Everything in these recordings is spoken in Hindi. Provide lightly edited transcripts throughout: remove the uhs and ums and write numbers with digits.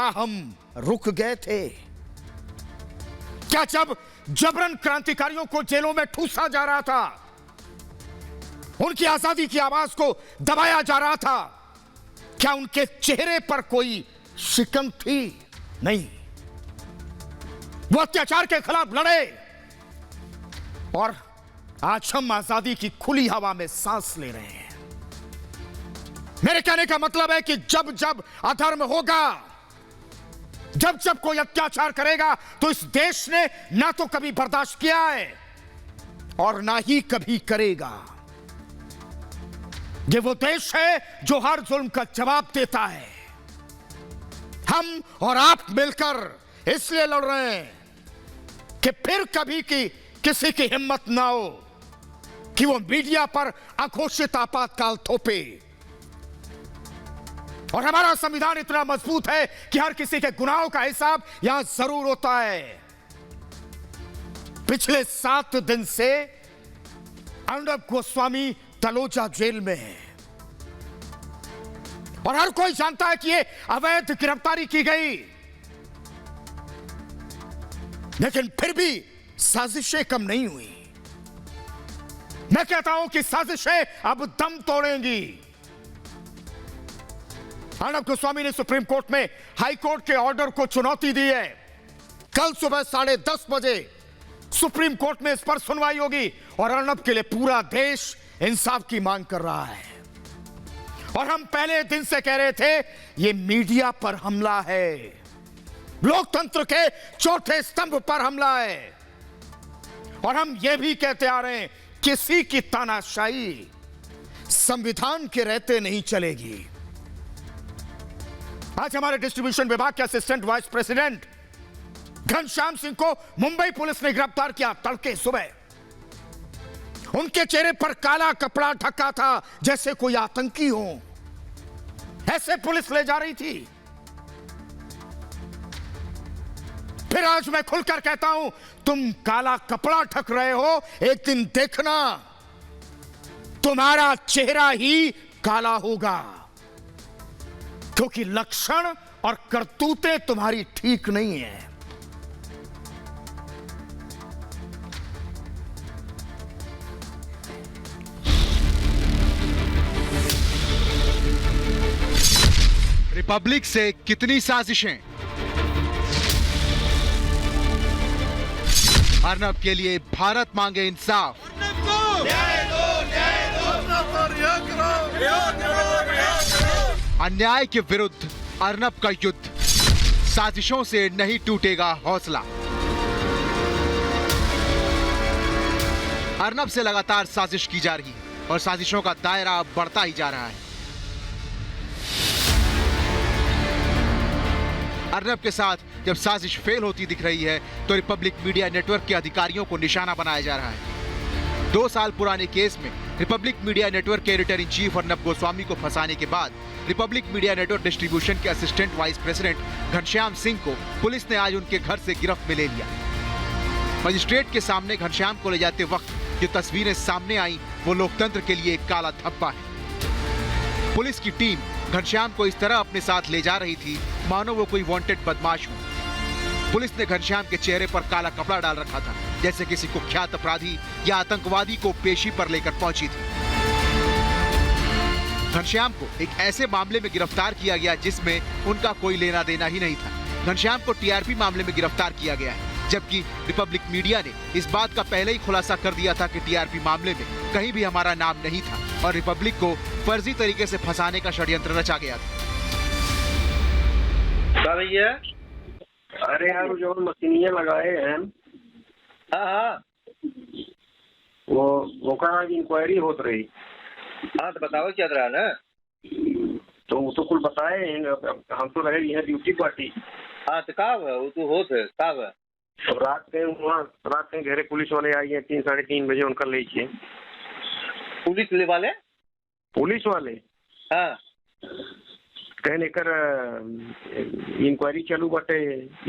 क्या हम रुक गए थे? क्या जब जबरन क्रांतिकारियों को जेलों में ठूसा जा रहा था, उनकी आजादी की आवाज को दबाया जा रहा था, क्या उनके चेहरे पर कोई शिकन थी? नहीं। वो अत्याचार के खिलाफ लड़े और आज हम आजादी की खुली हवा में सांस ले रहे हैं। मेरे कहने का मतलब है कि जब जब अधर्म होगा, जब जब कोई अत्याचार करेगा, तो इस देश ने ना तो कभी बर्दाश्त किया है और ना ही कभी करेगा। ये वो देश है जो हर जुल्म का जवाब देता है। हम और आप मिलकर इसलिए लड़ रहे हैं कि फिर कभी किसी की हिम्मत ना हो कि वो मीडिया पर अघोषित आपातकाल थोपे। और हमारा संविधान इतना मजबूत है कि हर किसी के गुनाहों का हिसाब यहां जरूर होता है। पिछले 7 दिन से अर्नब गोस्वामी तलोजा जेल में है और हर कोई जानता है कि ये अवैध गिरफ्तारी की गई, लेकिन फिर भी साजिशें कम नहीं हुई। मैं कहता हूं कि साजिशें अब दम तोड़ेंगी। अर्नब गोस्वामी ने सुप्रीम कोर्ट में हाई कोर्ट के ऑर्डर को चुनौती दी है। कल सुबह 10:30 बजे सुप्रीम कोर्ट में इस पर सुनवाई होगी और अर्नब के लिए पूरा देश इंसाफ की मांग कर रहा है। और हम पहले दिन से कह रहे थे, यह मीडिया पर हमला है, लोकतंत्र के चौथे स्तंभ पर हमला है। और हम यह भी कहते आ रहे हैं, किसी की तानाशाही संविधान के रहते नहीं चलेगी। आज हमारे डिस्ट्रीब्यूशन विभाग के assistant vice president Ghanshyam Singh को मुंबई पुलिस ने गिरफ्तार किया तड़के सुबह। उनके चेहरे पर काला कपड़ा ढका था जैसे कोई आतंकी हो, ऐसे पुलिस ले जा रही थी। फिर आज मैं खुलकर कहता हूं, तुम काला कपड़ा ढक रहे हो, एक दिन देखना तुम्हारा चेहरा ही काला होगा, क्योंकि लक्षण और करतूतें तुम्हारी ठीक नहीं है। रिपब्लिक से कितनी साजिशें, अर्नब के लिए भारत मांगे इंसाफ। अन्याय के विरुद्ध अर्नब का युद्ध, साजिशों से नहीं टूटेगा हौसला। अर्नब से लगातार साजिश की जा रही है और साजिशों का दायरा बढ़ता ही जा रहा है। अर्नब के साथ जब साजिश फेल होती दिख रही है तो रिपब्लिक मीडिया नेटवर्क के अधिकारियों को निशाना बनाया जा रहा है। 2 साल पुराने केस में रिपब्लिक मीडिया नेटवर्क के editor in chief Arnab Goswami को फंसाने के बाद रिपब्लिक मीडिया नेटवर्क डिस्ट्रीब्यूशन के assistant vice president Ghanshyam Singh को पुलिस ने आज उनके घर से गिरफ्त में ले लिया। मजिस्ट्रेट के सामने घनश्याम को ले जाते वक्त जो तस्वीरें सामने आई वो लोकतंत्र के लिए एक काला धब्बा है। पुलिस की टीम घनश्याम को इस तरह अपने साथ ले जा रही थी मानो वो कोई वांटेड बदमाश हो। पुलिस ने घनश्याम के चेहरे पर काला कपड़ा डाल रखा था, जैसे किसी कुख्यात अपराधी या आतंकवादी को पेशी पर लेकर पहुंची थी। घनश्याम को एक ऐसे मामले में गिरफ्तार किया गया जिसमें उनका कोई लेना देना ही नहीं था। घनश्याम को टीआरपी मामले में गिरफ्तार किया गया है, जबकि रिपब्लिक मीडिया ने इस बात का पहले ही खुलासा कर दिया था कि टीआरपी मामले में कहीं भी हमारा नाम नहीं था और रिपब्लिक को फर्जी तरीके से फंसाने का षड्यंत्र रचा गया था। अरे यार जो मशीनियाँ लगाए हैं, हाँ वो कहा इंक्वायरी होत रही। हाँ तो बताओ क्या रहा ना, तो वो तो कुल बताए हैं, हम तो रहे यहाँ ड्यूटी पार्टी। हाँ तो का वो तो होत है का अब रात के घेरे पुलिस वाले आई हैं 3 साढ़े 3 बजे, उनका ले के पुलिस वाले हाँ कहने कर इंक्वायरी चालू बाटे,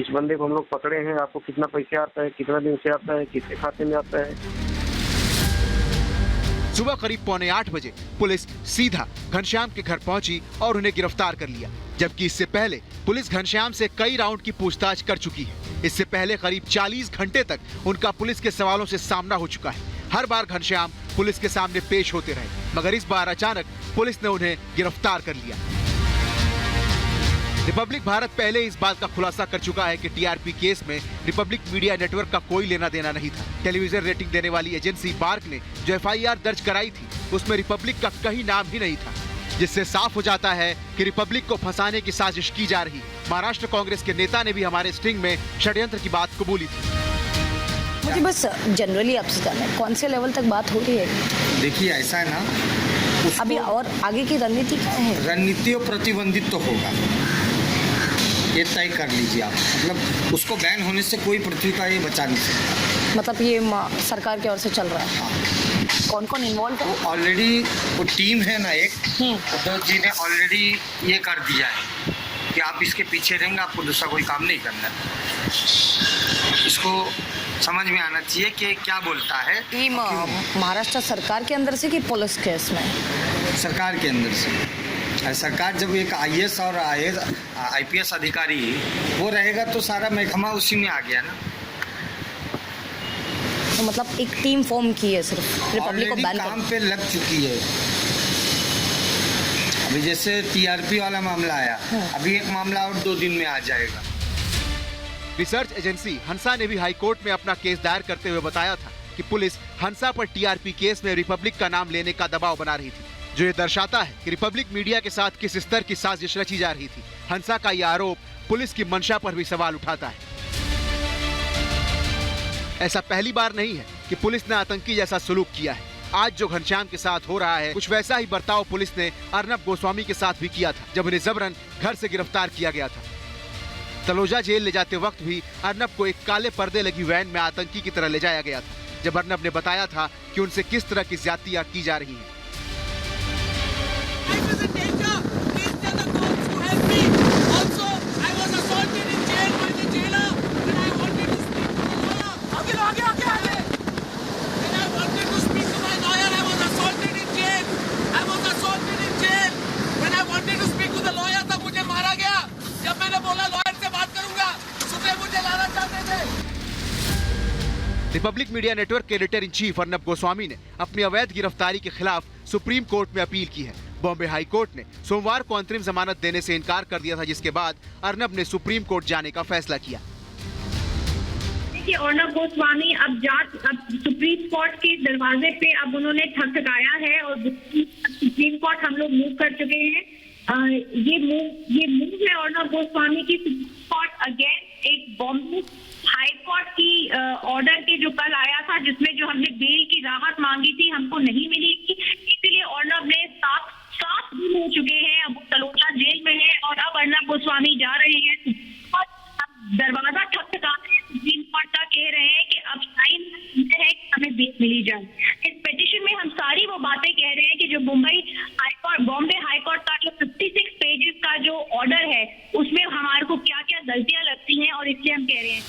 इस बंदे को हम लोग पकड़े हैं, आपको कितना पैसा आता है, कितना दिन से आता है, किसके खाते में आता है। सुबह करीब 7:45 बजे पुलिस सीधा घनश्याम के घर पहुंची और उन्हें गिरफ्तार कर लिया। जबकि इससे पहले पुलिस घनश्याम से कई राउंड की पूछताछ कर चुकी है। इससे पहले करीब 40 घंटे तक उनका पुलिस के सवालों से सामना हो चुका है। हर बार घनश्याम पुलिस के सामने पेश होते रहे, मगर इस बार अचानक पुलिस ने उन्हें गिरफ्तार कर लिया। रिपब्लिक भारत पहले इस बात का खुलासा कर चुका है कि टीआरपी केस में रिपब्लिक मीडिया नेटवर्क का कोई लेना देना नहीं था। टेलीविजन रेटिंग देने वाली एजेंसी बार्क ने जो एफआईआर दर्ज कराई थी उसमें रिपब्लिक का कहीं नाम ही नहीं था, जिससे साफ हो जाता है कि रिपब्लिक को फंसाने की साजिश की जा रही। महाराष्ट्र कांग्रेस के नेता ने भी हमारे स्टिंग में षड्यंत्र की बात कबूली थी। मुझे बस जनरली आपसे जानना है, कौन से लेवल तक बात हो रही है? देखिए ऐसा है ना, अभी और आगे की रणनीति क्या है? रणनीति और प्रतिबंधित तो होगा, ये तय कर लीजिए आप। मतलब उसको बैन होने से कोई पृथ्वी का ये बचा नहीं सकता। मतलब ये सरकार की ओर से चल रहा है। कौन कौन इन्वॉल्व है? ऑलरेडी वो टीम है ना एक, तो जी ने ऑलरेडी ये कर दिया है कि आप इसके पीछे रहेंगे, आपको दूसरा कोई काम नहीं करना। इसको समझ में आना चाहिए कि क्या बोलता है। टीम महाराष्ट्र सरकार के अंदर से कि पुलिस केस में? सरकार के अंदर से। सरकार जब एक आईएएस और आईपीएस अधिकारी वो रहेगा तो सारा महकमा उसी में आ गया ना। तो मतलब एक टीम फॉर्म की है सिर्फ रिपब्लिक को बैन काम पे लग चुकी है। अभी जैसे टीआरपी वाला मामला आया, अभी एक मामला और 2 दिन में आ जाएगा। रिसर्च एजेंसी हंसा ने भी हाईकोर्ट में अपना केस दायर करते हुए बताया था कि पुलिस हंसा पर टीआरपी केस में रिपब्लिक का नाम लेने का दबाव बना रही थी, जो ये दर्शाता है कि रिपब्लिक मीडिया के साथ किस स्तर की साजिश रची जा रही थी। हंसा का यह आरोप पुलिस की मंशा पर भी सवाल उठाता है। ऐसा पहली बार नहीं है कि पुलिस ने आतंकी जैसा सलूक किया है। आज जो घनश्याम के साथ हो रहा है, कुछ वैसा ही बर्ताव पुलिस ने अर्नब गोस्वामी के साथ भी किया था, जब उन्हें जबरन घर से गिरफ्तार किया गया था। तलोजा जेल ले जाते वक्त भी अर्नब को एक काले पर्दे लगी वैन में आतंकी की तरह ले जाया गया था, जब अर्नब ने बताया था कि उनसे किस तरह की ज्यादतियां की जा रही हैं। रिपब्लिक मीडिया नेटवर्क के editor in chief Arnab Goswami ने अपनी अवैध गिरफ्तारी के खिलाफ सुप्रीम कोर्ट में अपील की है। बॉम्बे हाई कोर्ट ने सोमवार को अंतरिम जमानत देने से इनकार कर दिया था, जिसके बाद अर्नब ने सुप्रीम कोर्ट जाने का फैसला किया। देखिए, अर्नब गोस्वामी अब सुप्रीम कोर्ट के दरवाजे पे अब उन्होंने ठकठकाया है और सुप्रीम कोर्ट हम लोग मूव कर चुके हैं। ये मूव है अर्नब गोस्वामी की सुप्रीम कोर्ट अगेंस्ट एक बॉम्बे हाई कोर्ट की ऑर्डर के जो कल आया था, जिसमें जो हमने बेल की राहत मांगी थी हमको नहीं मिली थी, इसलिए अर्नब ने 7 दिन हो चुके हैं, अब तलोजा जेल में है और अब अर्नब गोस्वामी जा रहे हैं दरवाजा ठकठका सुप्रीम कोर्ट का, कह रहे हैं कि अब साइन है कि हमें बेल मिली जाए। इस पिटीशन में हम सारी वो बातें कह रहे हैं कि जो बॉम्बे हाई कोर्ट का जो 56 पेजेस का जो ऑर्डर है उसमें हमारे को क्या क्या गलतियां लगती हैं और इसलिए हम कह रहे हैं।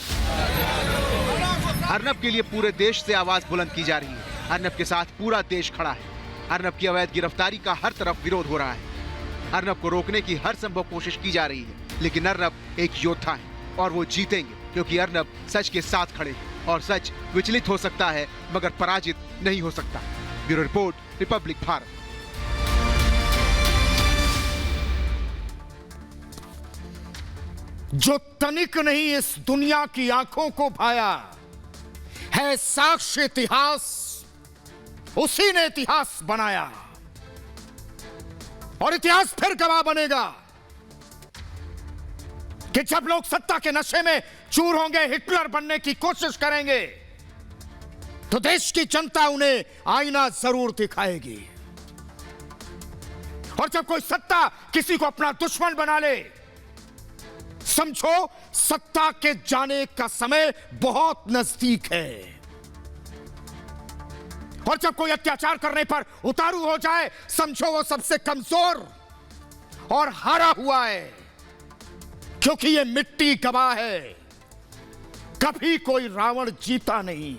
अर्नब के लिए पूरे देश से आवाज बुलंद की जा रही है। अर्नब के साथ पूरा देश खड़ा है। अर्नब की अवैध गिरफ्तारी का हर तरफ विरोध हो रहा है। अर्नब को रोकने की हर संभव कोशिश की जा रही है, लेकिन अर्नब एक योद्धा है और वो जीतेंगे, क्योंकि अर्नब सच के साथ खड़े हैं और सच विचलित हो सकता है मगर पराजित नहीं हो सकता। Bureau report, Republic Bharat. जो तनिक नहीं इस दुनिया की आंखों को भाया है साक्ष्य इतिहास, उसी ने इतिहास बनाया और इतिहास फिर गवाह बनेगा कि जब लोग सत्ता के नशे में चूर होंगे, हिटलर बनने की कोशिश करेंगे, तो देश की जनता उन्हें आईना जरूर दिखाएगी। और जब कोई सत्ता किसी को अपना दुश्मन बना ले, समझो सत्ता के जाने का समय बहुत नजदीक है। और जब कोई अत्याचार करने पर उतारू हो जाए, समझो वो सबसे कमजोर और हारा हुआ है, क्योंकि ये मिट्टी गवाह है, कभी कोई रावण जीता नहीं।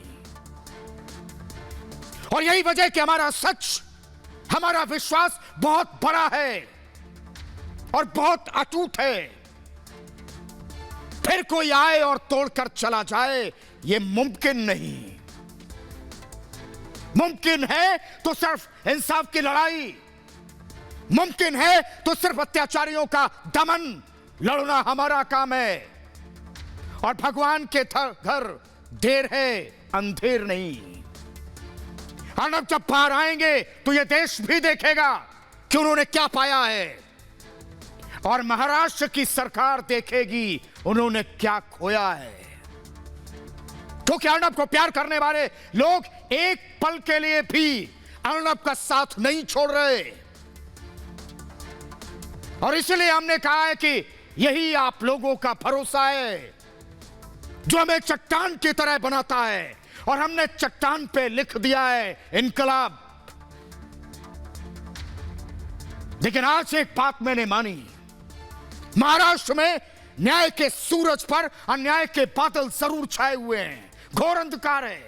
और यही वजह कि हमारा सच, हमारा विश्वास बहुत बड़ा है और बहुत अटूट है। फिर कोई आए और तोड़कर चला जाए, यह मुमकिन नहीं। मुमकिन है तो सिर्फ इंसाफ की लड़ाई, मुमकिन है तो सिर्फ अत्याचारियों का दमन लड़ना हमारा काम है। और भगवान के घर देर है अंधेर नहीं। अर्नब जब बाहर आएंगे तो यह देश भी देखेगा कि उन्होंने क्या पाया है, और महाराष्ट्र की सरकार देखेगी उन्होंने क्या खोया है। क्योंकि अर्नब को प्यार करने वाले लोग एक पल के लिए भी अर्नब का साथ नहीं छोड़ रहे, और इसलिए हमने कहा है कि यही आप लोगों का भरोसा है जो हमें चट्टान की तरह बनाता है, और हमने चट्टान पे लिख दिया है इनकलाब। लेकिन आज एक बात मैंने मानी, महाराष्ट्र में न्याय के सूरज पर अन्याय के बादल जरूर छाए हुए हैं, घोर अंधकार है,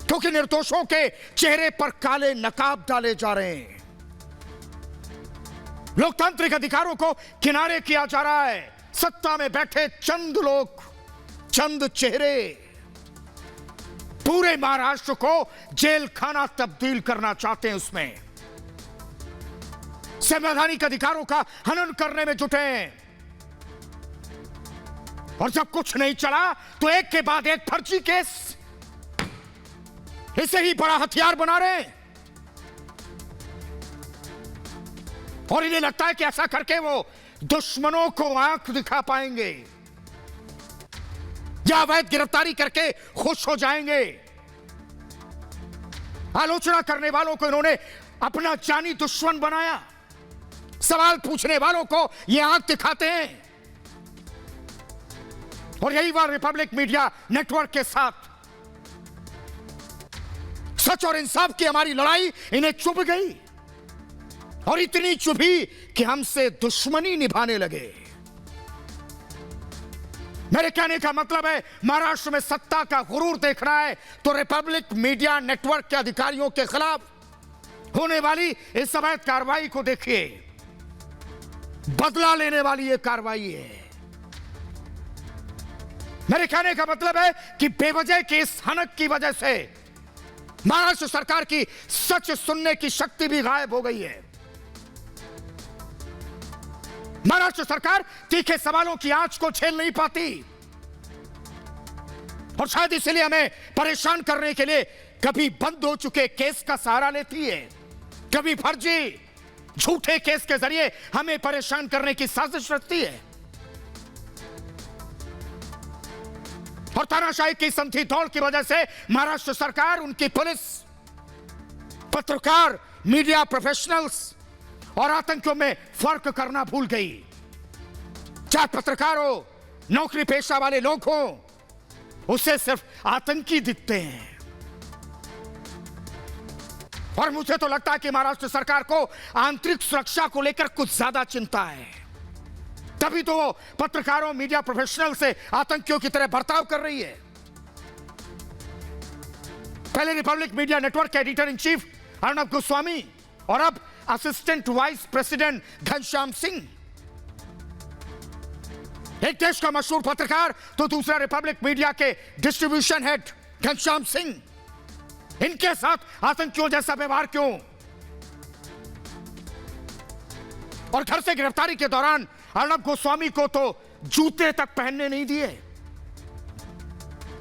क्योंकि निर्दोषों के चेहरे पर काले नकाब डाले जा रहे हैं। लोकतांत्रिक अधिकारों को किनारे किया जा रहा है। सत्ता में बैठे चंद लोग, चंद चेहरे पूरे महाराष्ट्र को जेल खाना तब्दील करना चाहते हैं। उसमें संवैधानिक अधिकारों का हनन करने में जुटे हैं, और जब कुछ नहीं चला तो एक के बाद एक फर्जी केस इसे ही बड़ा हथियार बना रहे हैं। और इन्हें लगता है कि ऐसा करके वो दुश्मनों को आंख दिखा पाएंगे या अवैध गिरफ्तारी करके खुश हो जाएंगे। आलोचना करने वालों को इन्होंने अपना जानी दुश्मन बनाया, सवाल पूछने वालों को ये आंख दिखाते हैं। और यही बात रिपब्लिक मीडिया नेटवर्क के साथ सच और इंसाफ की हमारी लड़ाई इन्हें चुभ गई, और इतनी चुभी कि हमसे दुश्मनी निभाने लगे। मेरे कहने का मतलब है, महाराष्ट्र में सत्ता का गुरूर देखना है तो रिपब्लिक मीडिया नेटवर्क के अधिकारियों के खिलाफ होने वाली इस अवैध कार्रवाई को देखिए। बदला लेने वाली यह कार्रवाई है। मेरे कहने का मतलब है कि बेवजह की इस हनक की वजह से महाराष्ट्र सरकार की सच सुनने की शक्ति भी गायब हो गई है। महाराष्ट्र सरकार तीखे सवालों की आंच को झेल नहीं पाती, और शायद इसलिए हमें परेशान करने के लिए कभी बंद हो चुके केस का सहारा लेती है, कभी फर्जी झूठे केस के जरिए हमें परेशान करने की साजिश रचती है। और तानाशाही की संथी दौड़ की वजह से महाराष्ट्र सरकार, उनकी पुलिस, पत्रकार, मीडिया प्रोफेशनल्स और आतंकियों में फर्क करना भूल गई। चाहे पत्रकार हो, नौकरी पेशा वाले लोग हो, उसे सिर्फ आतंकी दिखते हैं। और मुझे तो लगता है कि महाराष्ट्र सरकार को आंतरिक सुरक्षा को लेकर कुछ ज्यादा चिंता है, तभी तो वो पत्रकारों, मीडिया प्रोफेशनल से आतंकियों की तरह बर्ताव कर रही है। पहले रिपब्लिक मीडिया नेटवर्क के editor in chief Arnab Goswami, और अब assistant vice president Ghanshyam Singh. एक देश का मशहूर पत्रकार तो दूसरा रिपब्लिक मीडिया के डिस्ट्रीब्यूशन हेड घनश्याम सिंह। इनके साथ आतंकियों जैसा व्यवहार क्यों? और घर से गिरफ्तारी के दौरान अर्नब गोस्वामी को तो जूते तक पहनने नहीं दिए।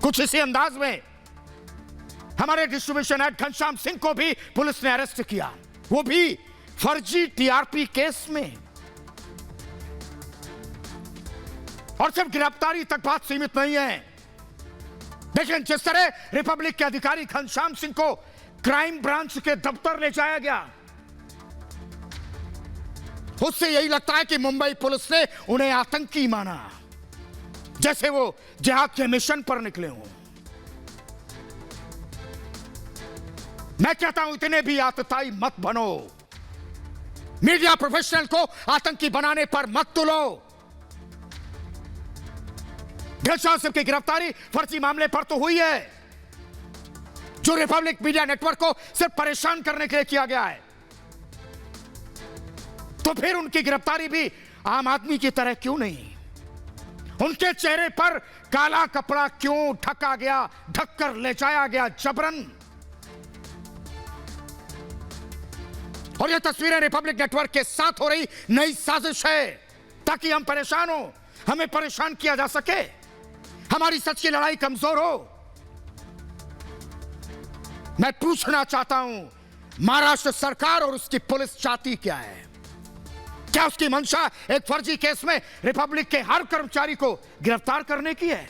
कुछ इसी अंदाज में हमारे डिस्ट्रीब्यूशन हेड घनश्याम सिंह को भी पुलिस ने अरेस्ट किया, वो भी फर्जी टीआरपी केस में। और सिर्फ गिरफ्तारी तक बात सीमित नहीं है, लेकिन जिस तरह रिपब्लिक के अधिकारी घनश्याम सिंह को क्राइम ब्रांच के दफ्तर ले जाया गया, उससे यही लगता है कि मुंबई पुलिस ने उन्हें आतंकी माना, जैसे वो जिहाद के मिशन पर निकले हों। मैं कहता हूं, इतने भी आतताई मत बनो। मीडिया प्रोफेशनल को आतंकी बनाने पर मत तुलो। घनश्याम सिंह की गिरफ्तारी फर्जी मामले पर तो हुई है, जो रिपब्लिक मीडिया नेटवर्क को सिर्फ परेशान करने के लिए किया गया है। तो फिर उनकी गिरफ्तारी भी आम आदमी की तरह क्यों नहीं? उनके चेहरे पर काला कपड़ा क्यों ढका गया, ढककर ले जाया गया जबरन? और ये तस्वीरें रिपब्लिक नेटवर्क के साथ हो रही नई साजिश है ताकि हम परेशान हो, हमें परेशान किया जा सके, हमारी सच की लड़ाई कमजोर हो। मैं पूछना चाहता हूं, महाराष्ट्र सरकार और उसकी पुलिस चाहती क्या है? क्या उसकी मंशा एक फर्जी केस में रिपब्लिक के हर कर्मचारी को गिरफ्तार करने की है,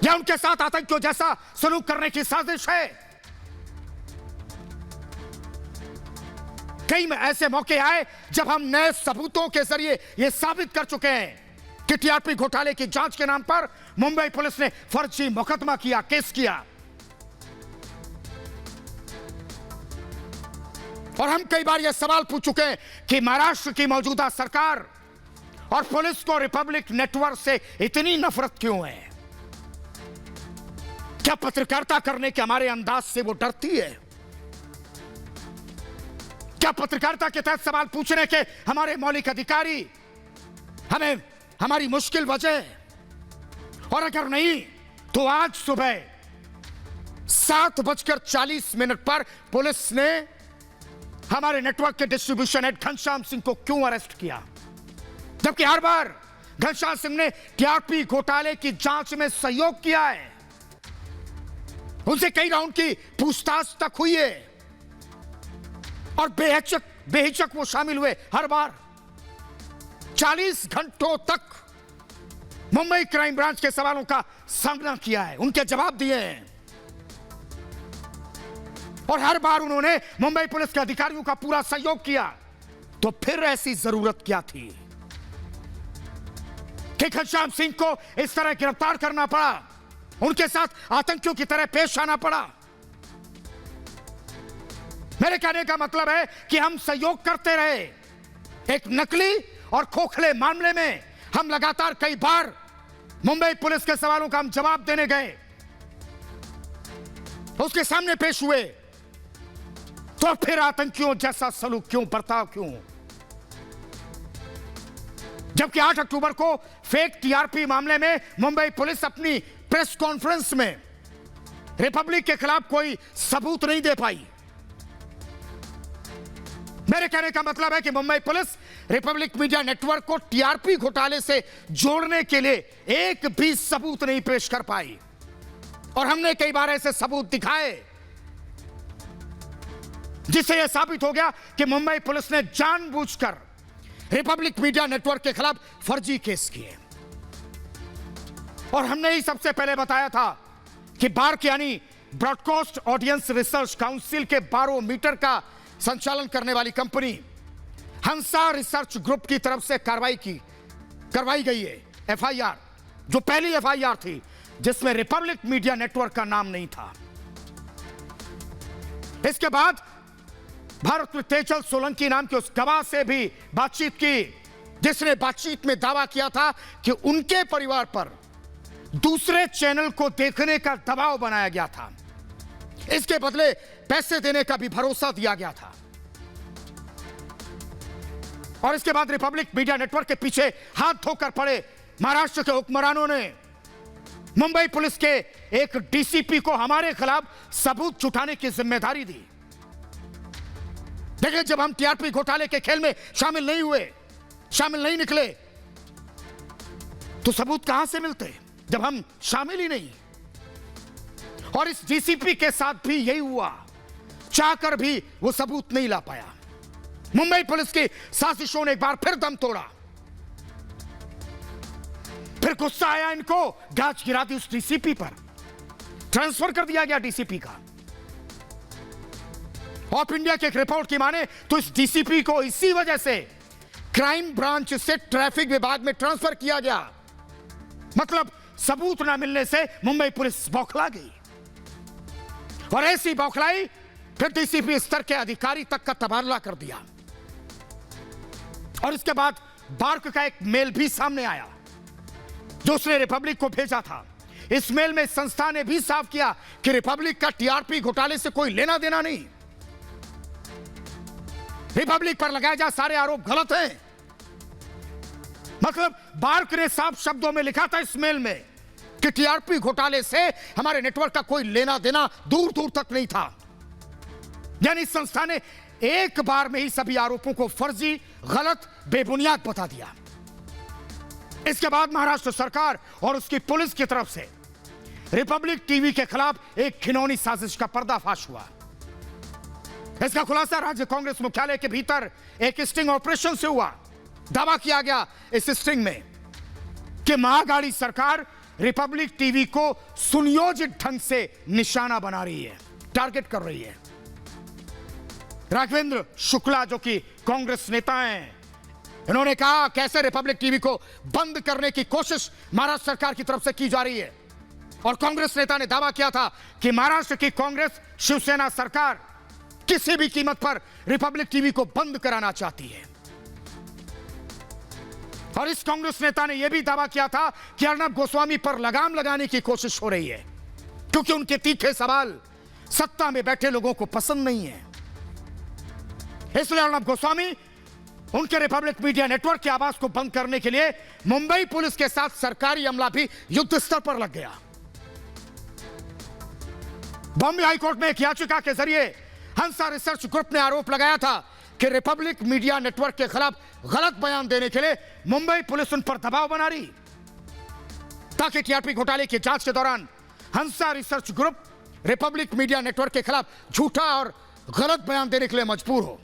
या उनके साथ आतंकियों जैसा सलूक करने की साजिश है? कई ऐसे मौके आए जब हम नए सबूतों के जरिए यह साबित कर चुके हैं कि टीआरपी घोटाले की जांच के नाम पर मुंबई पुलिस ने फर्जी मुकदमा किया, केस किया। और हम कई बार यह सवाल पूछ चुके हैं कि महाराष्ट्र की मौजूदा सरकार और पुलिस को रिपब्लिक नेटवर्क से इतनी नफरत क्यों है? क्या पत्रकारिता करने के हमारे अंदाज से वो डरती है? क्या पत्रकारिता के तहत सवाल पूछने के हमारे मौलिक अधिकारी हमें हमारी मुश्किल वजह? और अगर नहीं तो आज सुबह 7:40 पर पुलिस ने हमारे नेटवर्क के डिस्ट्रीब्यूशन हेड घनश्याम सिंह को क्यों अरेस्ट किया, जबकि हर बार घनश्याम सिंह ने टीआरपी घोटाले की जांच में सहयोग किया है? उनसे कई राउंड की पूछताछ तक हुई है और बेहिचक वो शामिल हुए। हर बार 40 घंटों तक मुंबई क्राइम ब्रांच के सवालों का सामना किया है, उनके जवाब दिए हैं, और हर बार उन्होंने मुंबई पुलिस के अधिकारियों का पूरा सहयोग किया। तो फिर ऐसी जरूरत क्या थी कि घनश्याम सिंह को इस तरह गिरफ्तार करना पड़ा, उनके साथ आतंकियों की तरह पेश आना पड़ा? मेरे कहने का मतलब है कि हम सहयोग करते रहे। एक नकली और खोखले मामले में हम लगातार कई बार मुंबई पुलिस के सवालों का हम जवाब देने गए, उसके सामने पेश हुए, तो फिर आतंकियों जैसा सलूक क्यों, बर्ताव क्यों? जबकि 8 अक्टूबर को फेक टीआरपी मामले में मुंबई पुलिस अपनी प्रेस कॉन्फ्रेंस में रिपब्लिक के खिलाफ कोई सबूत नहीं दे पाई। मेरे कहने का मतलब है कि Mumbai police Republic media network को टीआरपी घोटाले से जोड़ने के लिए एक भी सबूत नहीं पेश कर पाई, और हमने कई बार ऐसे सबूत दिखाए जिससे यह साबित हो गया कि मुंबई पुलिस ने जानबूझकर रिपब्लिक मीडिया नेटवर्क के खिलाफ फर्जी केस किए। और हमने ही सबसे पहले बताया था कि बार्क यानी ब्रॉडकास्ट ऑडियंस रिसर्च काउंसिल के बारोमीटर का संचालन करने वाली कंपनी हंसा रिसर्च ग्रुप की तरफ से करवाई गई है एफआईआर, जो पहली एफआईआर थी जिसमें रिपब्लिक मीडिया नेटवर्क का नाम नहीं था। इसके बाद भारत तेजल सोलंकी नाम के उस गवाह से भी बातचीत की, जिसने बातचीत में दावा किया था कि उनके परिवार पर दूसरे चैनल को देखने का दबाव बनाया गया था, इसके बदले पैसे देने का भी भरोसा दिया गया था। और इसके बाद रिपब्लिक मीडिया नेटवर्क के पीछे हाथ धोकर पड़े महाराष्ट्र के हुक्मरानों ने मुंबई पुलिस के एक डीसीपी को हमारे खिलाफ सबूत जुटाने की जिम्मेदारी दी। देखिए, जब हम टीआरपी घोटाले के खेल में शामिल नहीं निकले, तो सबूत कहां से मिलते जब हम शामिल ही नहीं? और इस डीसीपी के साथ भी यही हुआ, चाहकर भी वो सबूत नहीं ला पाया। मुंबई पुलिस की साजिशों ने एक बार फिर दम तोड़ा, फिर गुस्सा आया इनको, गाज गिरा दी उस डीसीपी पर, ट्रांसफर कर दिया गया डीसीपी का। ऑफ इंडिया की एक रिपोर्ट की माने तो इस डीसीपी को इसी वजह से क्राइम ब्रांच से ट्रैफिक विभाग में ट्रांसफर किया गया। मतलब सबूत ना मिलने से मुंबई पुलिस बौखला गई, और ऐसी बौखलाई फिर डीसीपी स्तर के अधिकारी तक का तबादला कर दिया। और इसके बाद बार्क का एक मेल भी सामने आया जो उसने रिपब्लिक को भेजा था। इस मेल में संस्था ने भी साफ किया कि रिपब्लिक का टीआरपी घोटाले से कोई लेना देना नहीं। रिपब्लिक पर लगाए जा सारे आरोप गलत हैं। मतलब बार्क ने साफ शब्दों में लिखा था इस मेल में कि टीआरपी घोटाले से हमारे नेटवर्क का कोई लेना देना दूर दूर तक नहीं था। यानी संस्था ने एक बार में ही सभी आरोपों को फर्जी, गलत, बेबुनियाद बता दिया। इसके बाद महाराष्ट्र सरकार और उसकी पुलिस की तरफ से रिपब्लिक टीवी के खिलाफ एक घिनौनी साजिश का पर्दाफाश हुआ। इसका खुलासा राज्य कांग्रेस मुख्यालय के भीतर एक स्टिंग ऑपरेशन से हुआ। दावा किया गया इस स्टिंग में कि महागाड़ी सरकार रिपब्लिक टीवी को सुनियोजित ढंग से निशाना बना रही है, टारगेट कर रही है। राघवेंद्र शुक्ला जो कि कांग्रेस नेता हैं, इन्होंने कहा कैसे रिपब्लिक टीवी को बंद करने की कोशिश महाराष्ट्र सरकार की तरफ से की जा रही है। और कांग्रेस नेता ने दावा किया था कि महाराष्ट्र की कांग्रेस शिवसेना सरकार किसी भी कीमत पर रिपब्लिक टीवी को बंद कराना चाहती है। और इस कांग्रेस नेता ने यह भी दावा किया था कि अर्नब गोस्वामी पर लगाम लगाने की कोशिश हो रही है, क्योंकि उनके तीखे सवाल सत्ता में बैठे लोगों को पसंद नहीं है। इसलिए अर्नब गोस्वामी उनके रिपब्लिक मीडिया नेटवर्क की आवाज को बंद करने के लिए मुंबई पुलिस के साथ सरकारी अमला भी युद्ध स्तर पर लग गया। बॉम्बे हाईकोर्ट में एक याचिका के जरिए हंसा रिसर्च ग्रुप ने आरोप लगाया था कि रिपब्लिक मीडिया नेटवर्क के खिलाफ गलत बयान देने के लिए मुंबई पुलिस उन पर दबाव बना रही, ताकि टीआरपी घोटाले की जांच के दौरान Hansa research group Republic media network के खिलाफ झूठा और गलत बयान देने के लिए मजबूर हो।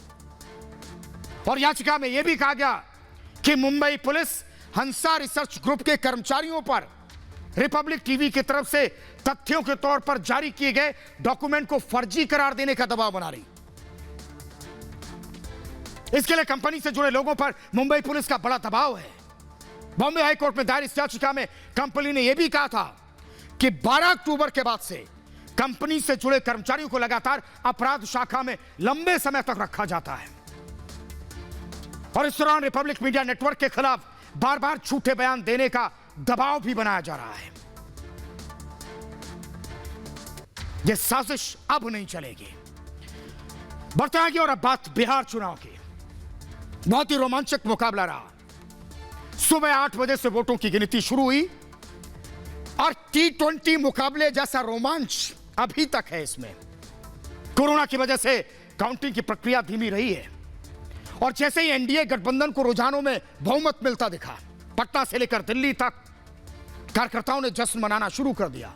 और याचिका में यह भी कहा गया कि मुंबई पुलिस हंसा रिसर्च ग्रुप के कर्मचारियों पर रिपब्लिक टीवी की तरफ से तथ्यों के तौर पर जारी किए गए डॉक्यूमेंट को फर्जी करार देने का दबाव बना रही। इसके लिए कंपनी से जुड़े लोगों पर मुंबई पुलिस का बड़ा दबाव है। बॉम्बे हाईकोर्ट में दायर इस याचिका में कंपनी ने यह भी कहा था कि 12 अक्टूबर के बाद से कंपनी से जुड़े कर्मचारियों को लगातार अपराध शाखा में लंबे समय तक रखा जाता है। और इस दौरान रिपब्लिक मीडिया नेटवर्क के खिलाफ बार बार झूठे बयान देने का दबाव भी बनाया जा रहा है। यह साजिश अब नहीं चलेगी। बढ़ते आगे और अब बात बिहार चुनाव की। बहुत ही रोमांचक मुकाबला रहा। सुबह 8 बजे से वोटों की गिनती शुरू हुई और T20 मुकाबले जैसा रोमांच अभी तक है इसमें। कोरोना की वजह से काउंटिंग की प्रक्रिया धीमी रही है और जैसे ही एनडीए गठबंधन को रुझानों में बहुमत मिलता दिखा, पटना से लेकर दिल्ली तक कार्यकर्ताओं ने जश्न मनाना शुरू कर दिया।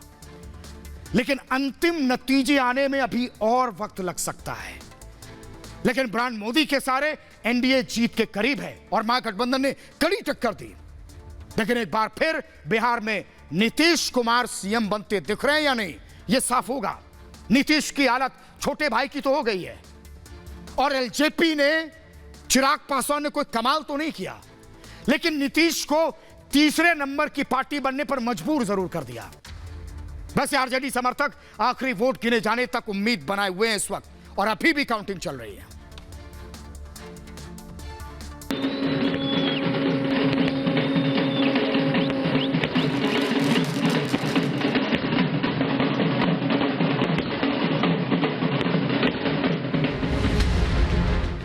लेकिन अंतिम नतीजे आने में अभी और वक्त लग सकता है। लेकिन ब्रांड मोदी के सारे एनडीए जीत के करीब है और महागठबंधन ने कड़ी टक्कर दी। लेकिन एक बार फिर बिहार में नीतीश कुमार सीएम बनते दिख रहे हैं या नहीं, यह साफ होगा। नीतीश की हालत छोटे भाई की तो हो गई है और एलजेपी ने, चिराग पासवान ने कोई कमाल तो नहीं किया, लेकिन नीतीश को तीसरे नंबर की पार्टी बनने पर मजबूर जरूर कर दिया। वैसे आरजेडी समर्थक आखिरी वोट गिने जाने तक उम्मीद बनाए हुए हैं इस वक्त और अभी भी काउंटिंग चल रही है।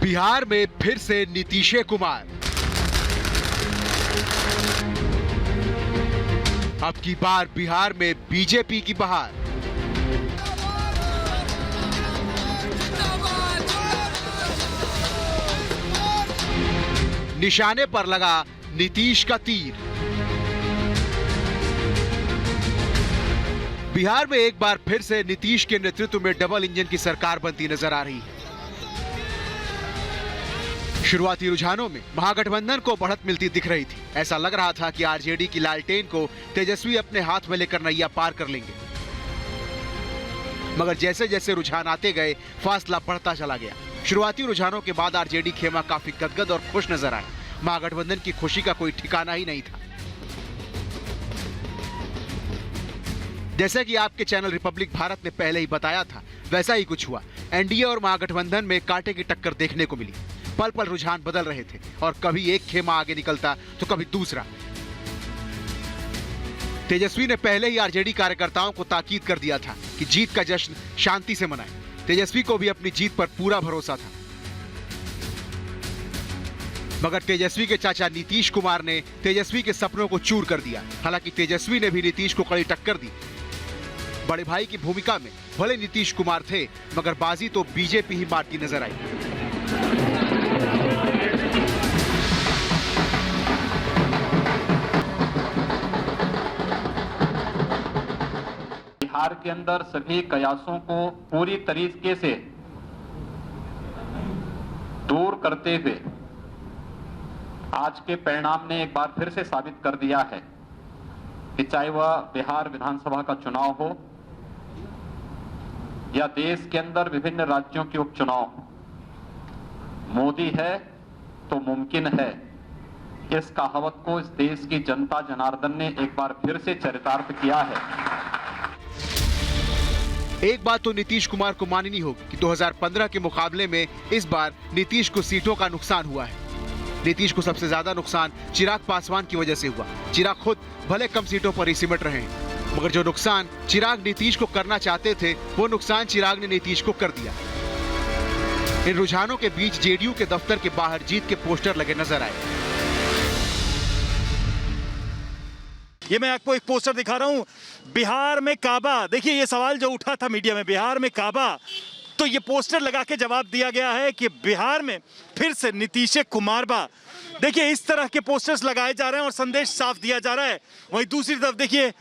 बिहार में फिर से नीतीश कुमार। अब की बार बिहार में बीजेपी की बहार। निशाने पर लगा नीतीश का तीर। बिहार में एक बार फिर से नीतीश के नेतृत्व में डबल इंजन की सरकार बनती नजर आ रही है। शुरुआती रुझानों में महागठबंधन को बढ़त मिलती दिख रही थी। ऐसा लग रहा था कि आरजेडी की लालटेन को तेजस्वी अपने हाथ में लेकर नैया पार कर लेंगे, मगर जैसे जैसे रुझान आते गए फासला बढ़ता चला गया। शुरुआती रुझानों के बाद आरजेडी खेमा काफी गदगद और खुश नजर आया। महागठबंधन की खुशी का कोई ठिकाना ही नहीं था। जैसा कि आपके चैनल रिपब्लिक भारत ने पहले ही बताया था, वैसा ही कुछ हुआ। एनडीए और महागठबंधन में कांटे की टक्कर देखने को मिली। पल पल रुझान बदल रहे थे और कभी एक खेमा आगे निकलता तो कभी दूसरा। तेजस्वी ने पहले ही आरजेडी कार्यकर्ताओं को ताकीद कर दिया था कि जीत का जश्न शांति से मनाएं। तेजस्वी को भी अपनी जीत पर पूरा भरोसा था। मगर तेजस्वी के चाचा नीतीश कुमार ने तेजस्वी के सपनों को चूर कर दिया। हालांकि तेजस्वी ने भी नीतीश को कड़ी टक्कर दी। बड़े भाई की भूमिका में भले नीतीश कुमार थे, मगर बाजी तो बीजेपी ही मारती नजर आई। बिहार के अंदर सभी कयासों को पूरी तरीके से दूर करते हुए आज के परिणाम ने एक बार फिर से साबित कर दिया है कि चाहे वह बिहार विधानसभा का चुनाव हो या देश के अंदर विभिन्न राज्यों के उपचुनाव, मोदी है तो मुमकिन है। इस कहावत को इस देश की जनता जनार्दन ने एक बार फिर से चरितार्थ किया है। एक बात तो नीतीश कुमार को माननी होगी कि 2015 के मुकाबले में इस बार नीतीश को सीटों का नुकसान हुआ है। नीतीश को सबसे ज्यादा नुकसान चिराग पासवान की वजह से हुआ। चिराग खुद भले कम सीटों पर ही सिमट रहे हैं, मगर जो नुकसान चिराग नीतीश को करना चाहते थे, वो नुकसान चिराग ने नीतीश को कर दिया। इन रुझानों के बीच जेडीयू के दफ्तर के बाहर जीत के पोस्टर लगे नजर आए। ये मैं आपको एक पोस्टर दिखा रहा हूं, बिहार में काबा। देखिए ये सवाल जो उठा था मीडिया में, बिहार में काबा, तो ये पोस्टर लगा के जवाब दिया गया है कि बिहार में फिर से नीतीश कुमार बा। देखिए इस तरह के पोस्टर्स लगाए जा रहे हैं और संदेश साफ दिया जा रहा है। वहीं दूसरी तरफ देखिए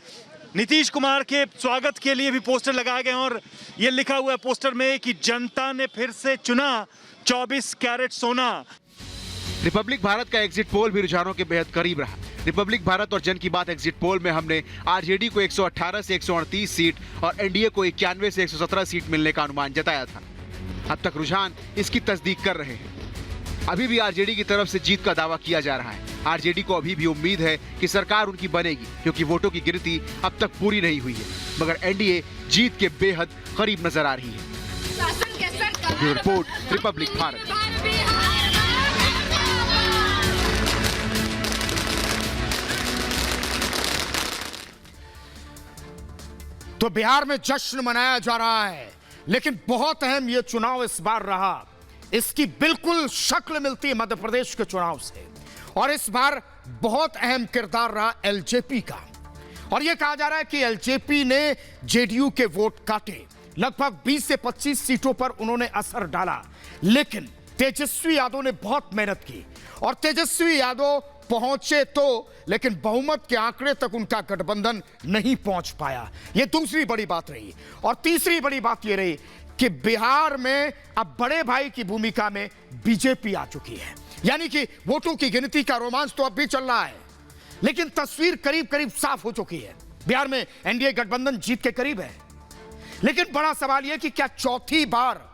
नीतीश कुमार के स्वागत के लिए भी पोस्टर लगाए गए और ये लिखा हुआ है पोस्टर में कि जनता ने फिर से चुना 24 कैरेट सोना। रिपब्लिक भारत का एग्जिट पोल भी रुझानों के बेहद करीब रहा। रिपब्लिक भारत और जन की बात एग्जिट पोल में हमने आरजेडी को 118 से 138 सीट और एनडीए को 91 से 117 सीट मिलने का अनुमान जताया था। अब तक रुझान इसकी तस्दीक कर रहे हैं। अभी भी आरजेडी की तरफ से जीत का दावा किया जा रहा है। आरजेडी को अभी भी उम्मीद है कि सरकार उनकी बनेगी, क्योंकि वोटों की गिनती अब तक पूरी नहीं हुई है, मगर एनडीए जीत के बेहद करीब नजर आ रही है। Bureau report, Republic Bharat. तो बिहार में जश्न मनाया जा रहा है, लेकिन बहुत अहम यह चुनाव इस बार रहा। इसकी बिल्कुल शक्ल मिलती है मध्य प्रदेश के चुनाव से, और इस बार बहुत अहम किरदार रहा एलजेपी का। और यह कहा जा रहा है कि एलजेपी ने जेडीयू के वोट काटे, लगभग 20 से 25 सीटों पर उन्होंने असर डाला। लेकिन तेजस्वी यादव ने बहुत मेहनत की और तेजस्वी यादव पहुंचे तो, लेकिन बहुमत के आंकड़े तक उनका गठबंधन नहीं पहुंच पाया। यह दूसरी बड़ी बात रही। और तीसरी बड़ी बात यह रही कि बिहार में अब बड़े भाई की भूमिका में बीजेपी आ चुकी है, यानी कि वोटों की गिनती का रोमांच तो अब भी चल रहा है, लेकिन तस्वीर करीब करीब साफ हो चुकी है। बिहार में एनडीए गठबंधन जीत के करीब है। लेकिन बड़ा सवाल यह कि क्या चौथी बार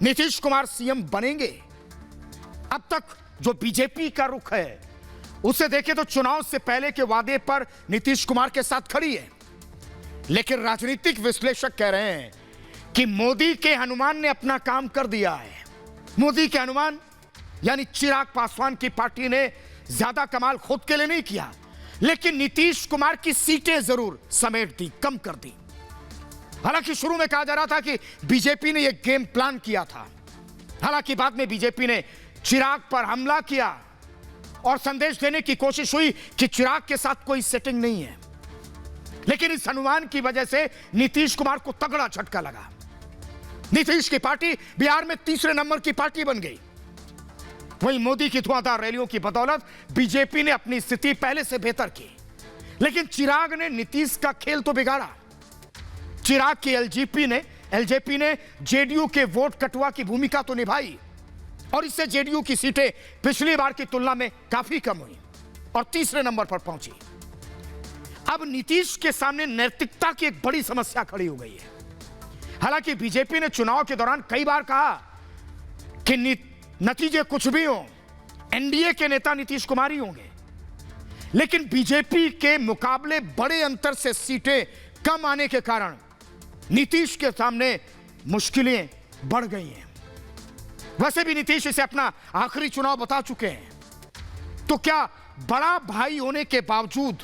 नीतीश कुमार सीएम बनेंगे? अब तक जो बीजेपी का रुख है उसे देखें तो चुनाव से पहले के वादे पर नीतीश कुमार के साथ खड़ी है, लेकिन राजनीतिक विश्लेषक कह रहे हैं कि मोदी के हनुमान ने अपना काम कर दिया है। मोदी के हनुमान यानी चिराग पासवान की पार्टी ने ज्यादा कमाल खुद के लिए नहीं किया, लेकिन नीतीश कुमार की सीटें जरूर समेट दी, कम कर दी। हालांकि शुरू में कहा जा रहा था कि बीजेपी ने यह गेम प्लान किया था, हालांकि बाद में बीजेपी ने चिराग पर हमला किया और संदेश देने की कोशिश हुई कि चिराग के साथ कोई सेटिंग नहीं है। लेकिन इस हनुमान की वजह से नीतीश कुमार को तगड़ा झटका लगा। नीतीश की पार्टी बिहार में तीसरे नंबर की पार्टी बन गई। वहीं मोदी की धुआंधार रैलियों की बदौलत बीजेपी ने अपनी स्थिति पहले से बेहतर की, लेकिन चिराग ने नीतीश का खेल तो बिगाड़ा। चिराग की एलजेपी ने जेडीयू के वोट कटुआ की भूमिका तो निभाई और इससे जेडीयू की सीटें पिछली बार की तुलना में काफी कम हुई और तीसरे नंबर पर पहुंची। अब नीतीश के सामने नैतिकता की एक बड़ी समस्या खड़ी हो गई है। हालांकि बीजेपी ने चुनाव के दौरान कई बार कहा कि नतीजे कुछ भी हो, एनडीए के नेता नीतीश कुमार ही होंगे, लेकिन बीजेपी के मुकाबले बड़े अंतर से सीटें कम आने के कारण नीतीश के सामने मुश्किलें बढ़ गई हैं। वैसे भी नीतीश इसे अपना आखिरी चुनाव बता चुके हैं, तो क्या बड़ा भाई होने के बावजूद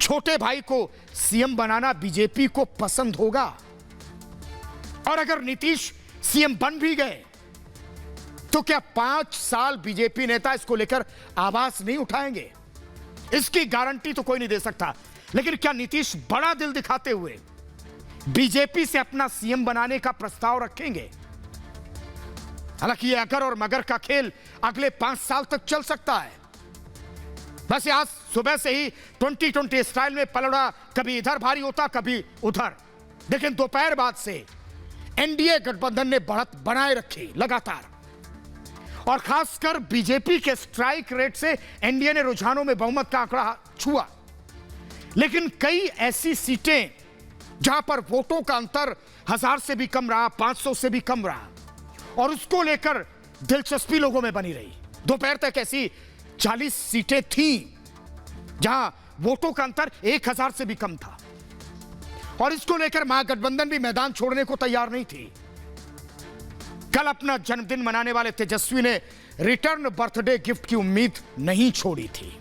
छोटे भाई को सीएम बनाना बीजेपी को पसंद होगा? और अगर नीतीश सीएम बन भी गए तो क्या 5 साल बीजेपी नेता इसको लेकर आवाज नहीं उठाएंगे? इसकी गारंटी तो कोई नहीं दे सकता, लेकिन क्या नीतीश बड़ा दिल दिखाते हुए बीजेपी से अपना सीएम बनाने का प्रस्ताव रखेंगे? हालांकि ये अगर और मगर का खेल अगले 5 साल तक चल सकता है। वैसे आज सुबह से ही 2020 स्टाइल में पलड़ा कभी इधर भारी होता कभी उधर, लेकिन दोपहर बाद से एनडीए गठबंधन ने बढ़त बनाए रखी लगातार, और खासकर बीजेपी के स्ट्राइक रेट से एनडीए ने रुझानों में बहुमत का आंकड़ा छुआ। लेकिन कई ऐसी सीटें जहां पर वोटों का अंतर 1000 से भी कम रहा, 500 से भी कम रहा, और उसको लेकर दिलचस्पी लोगों में बनी रही। दोपहर तक ऐसी 40 सीटें थीं जहां वोटों का अंतर 1000 से भी कम था, और इसको लेकर महागठबंधन भी मैदान छोड़ने को तैयार नहीं थी। कल अपना जन्मदिन मनाने वाले तेजस्वी ने रिटर्न बर्थडे गिफ्ट की उम्मीद नहीं छोड़ी थी।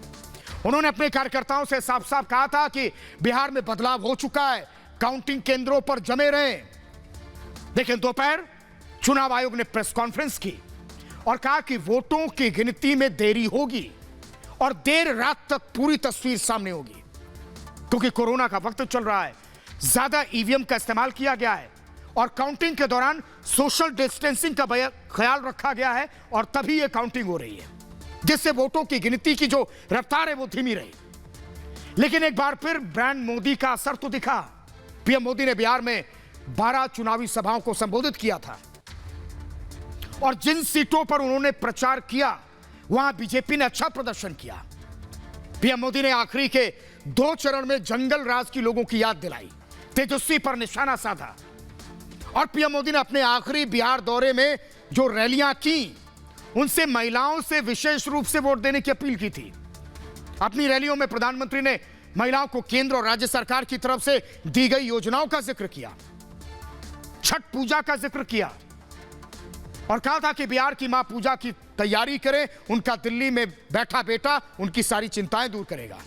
उन्होंने अपने कार्यकर्ताओं से साफ साफ कहा था कि बिहार में बदलाव हो चुका है, काउंटिंग केंद्रों पर जमे रहें। लेकिन दोपहर चुनाव आयोग ने प्रेस कॉन्फ्रेंस की और कहा कि वोटों की गिनती में देरी होगी और देर रात तक पूरी तस्वीर सामने होगी, क्योंकि कोरोना का वक्त चल रहा है, ज्यादा ईवीएम का इस्तेमाल किया गया है और काउंटिंग के दौरान सोशल डिस्टेंसिंग का ख्याल रखा गया है, और तभी यह काउंटिंग हो रही है, जिससे वोटों की गिनती की जो रफ्तार है वो धीमी रही। लेकिन एक बार फिर ब्रांड मोदी का असर तो दिखा। पीएम मोदी ने बिहार में 12 चुनावी सभाओं को संबोधित किया था, और जिन सीटों पर उन्होंने प्रचार किया वहां बीजेपी ने अच्छा प्रदर्शन किया। पीएम मोदी ने आखिरी के 2 चरण में जंगल राज की लोगों की याद दिलाई, तेजस्वी पर निशाना साधा, और पीएम मोदी ने अपने आखिरी बिहार दौरे में जो रैलियां की उनसे महिलाओं से विशेष रूप से वोट देने की अपील की थी। अपनी रैलियों में प्रधानमंत्री ने महिलाओं को केंद्र और राज्य सरकार की तरफ से दी गई योजनाओं का जिक्र किया, छठ पूजा का जिक्र किया, और कहा था कि बिहार की मां पूजा की तैयारी करें, उनका दिल्ली में बैठा बेटा उनकी सारी चिंताएं दूर करेगा।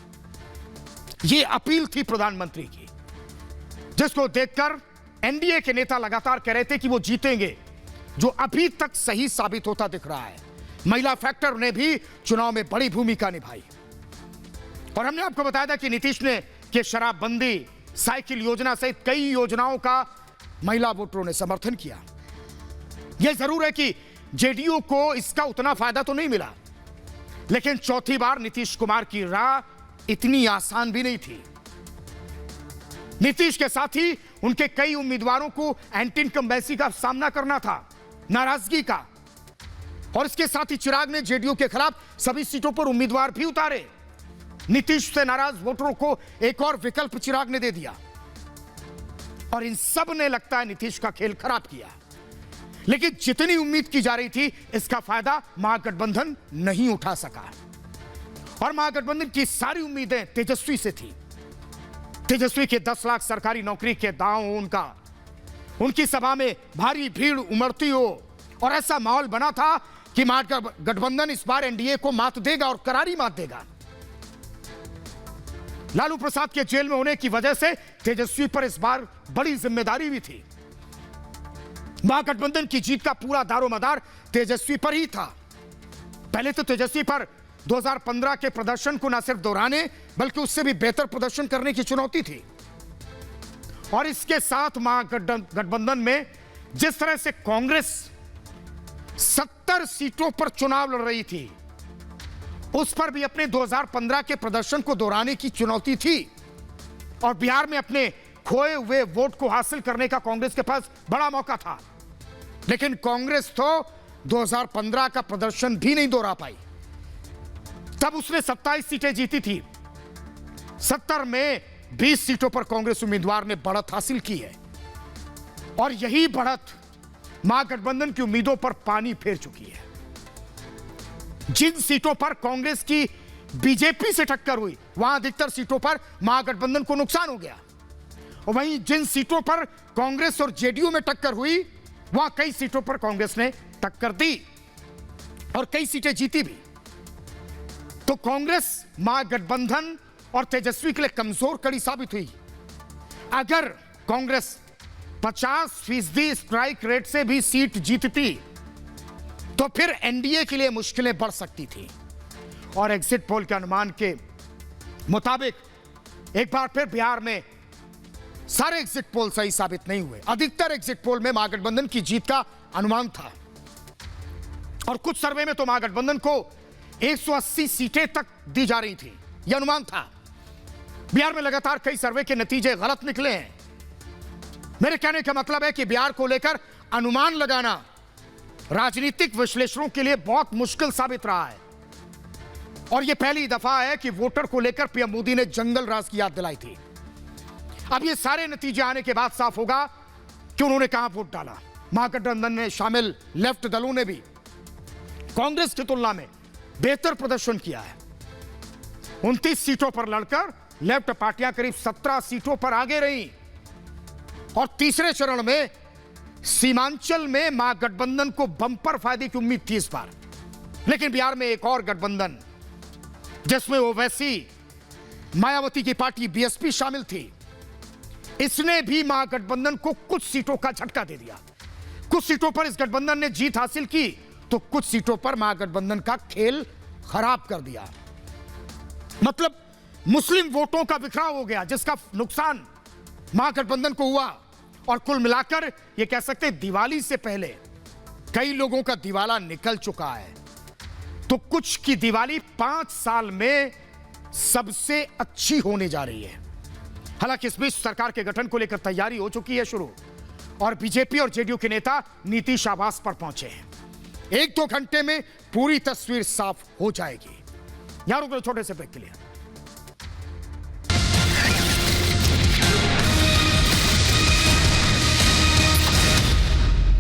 यह अपील थी प्रधानमंत्री की, जिसको देखकर एनडीए के नेता लगातार कह रहे थे कि वो जीतेंगे, जो अभी तक सही साबित होता दिख रहा है। महिला फैक्टर ने भी चुनाव में बड़ी भूमिका निभाई, और हमने आपको बताया था कि नीतीश ने कि शराबबंदी, साइकिल योजना सहित कई योजनाओं का महिला वोटरों ने समर्थन किया। यह जरूर है कि जेडीयू को इसका उतना फायदा तो नहीं मिला, लेकिन चौथी बार नीतीश कुमार की राह इतनी आसान भी नहीं थी। नीतीश के साथ ही उनके कई उम्मीदवारों को एंटी इनकम्बेंसी का सामना करना था, नाराजगी का, और इसके साथ ही चिराग ने जेडीयू के खिलाफ सभी सीटों पर उम्मीदवार भी उतारे। नीतीश से नाराज वोटरों को एक और विकल्प चिराग ने दे दिया, और इन सब ने लगता है नीतीश का खेल खराब किया। लेकिन जितनी उम्मीद की जा रही थी इसका फायदा महागठबंधन नहीं उठा सका, और महागठबंधन की सारी उम्मीदें तेजस्वी से थी। तेजस्वी के 10 लाख सरकारी नौकरी के दांव उनका, उनकी सभा में भारी भीड़ उमड़ती हो, और ऐसा माहौल बना था कि महागठबंधन इस बार एनडीए को मात देगा और करारी मात देगा। लालू प्रसाद के जेल में होने की वजह से तेजस्वी पर इस बार बड़ी जिम्मेदारी भी थी। महागठबंधन की जीत का पूरा दारोमदार तेजस्वी पर ही था। पहले तो तेजस्वी पर 2015 के प्रदर्शन को न सिर्फ दोहराने बल्कि उससे भी बेहतर प्रदर्शन करने की चुनौती थी, और इसके साथ महागठबंधन में जिस तरह से कांग्रेस 70 सीटों पर चुनाव लड़ रही थी, उस पर भी अपने 2015 के प्रदर्शन को दोहराने की चुनौती थी, और बिहार में अपने खोए हुए वोट को हासिल करने का कांग्रेस के पास बड़ा मौका था। लेकिन कांग्रेस तो 2015 का प्रदर्शन भी नहीं दोहरा पाई। तब उसने 27 सीटें जीती थी, 70 में 20 सीटों पर कांग्रेस उम्मीदवार ने बढ़त हासिल की है, और यही बढ़त महागठबंधन की उम्मीदों पर पानी फेर चुकी है। जिन सीटों पर कांग्रेस की बीजेपी से टक्कर हुई वहां अधिकतर सीटों पर महागठबंधन को नुकसान हो गया, और वहीं जिन सीटों पर कांग्रेस और जेडीयू में टक्कर हुई वहां कई सीटों पर कांग्रेस ने टक्कर दी और कई सीटें जीती भी। तो कांग्रेस महागठबंधन और तेजस्वी के लिए कमजोर कड़ी साबित हुई। अगर कांग्रेस 50% स्ट्राइक रेट से भी सीट जीतती तो फिर एनडीए के लिए मुश्किलें बढ़ सकती थी। और एग्जिट पोल के अनुमान के मुताबिक एक बार फिर बिहार में सारे एग्जिट पोल सही साबित नहीं हुए। अधिकतर एग्जिट पोल में महागठबंधन की जीत का अनुमान था और कुछ सर्वे में तो महागठबंधन को 180 सीटें तक दी जा रही थी, यह अनुमान था। बिहार में लगातार कई सर्वे के नतीजे गलत निकले हैं। मेरे कहने का मतलब है कि बिहार को लेकर अनुमान लगाना राजनीतिक विश्लेषकों के लिए बहुत मुश्किल साबित रहा है और यह पहली दफा है कि वोटर को लेकर पीएम मोदी ने जंगल राज की याद दिलाई थी। अब ये सारे नतीजे आने के बाद साफ होगा कि उन्होंने कहां वोट डाला। महागठबंधन में शामिल लेफ्ट दलों ने भी कांग्रेस की तुलना में बेहतर प्रदर्शन किया है। 29 सीटों पर लड़कर लेफ्ट पार्टियां करीब 17 सीटों पर आगे रही और तीसरे चरण में सीमांचल में महागठबंधन को बंपर फायदे की उम्मीद थी इस बार। लेकिन बिहार में एक और गठबंधन जिसमें ओवैसी मायावती की पार्टी बीएसपी शामिल थी, इसने भी महागठबंधन को कुछ सीटों का झटका दे दिया। कुछ सीटों पर इस गठबंधन ने जीत हासिल की तो कुछ सीटों पर महागठबंधन का खेल खराब कर दिया। मतलब मुस्लिम वोटों का बिखराव हो गया जिसका नुकसान महागठबंधन को हुआ और कुल मिलाकर यह कह सकते हैं दिवाली से पहले कई लोगों का दिवाला निकल चुका है। तो कुछ की दिवाली 5 साल में सबसे अच्छी होने जा रही है। हालांकि इस बीच सरकार के गठन को लेकर तैयारी हो चुकी है शुरू और बीजेपी और जेडीयू के नेता नीतीश आवास पर पहुंचे हैं। 1-2 घंटे में पूरी तस्वीर साफ हो जाएगी। यहां रुक छोटे से ब्रेक के लिए।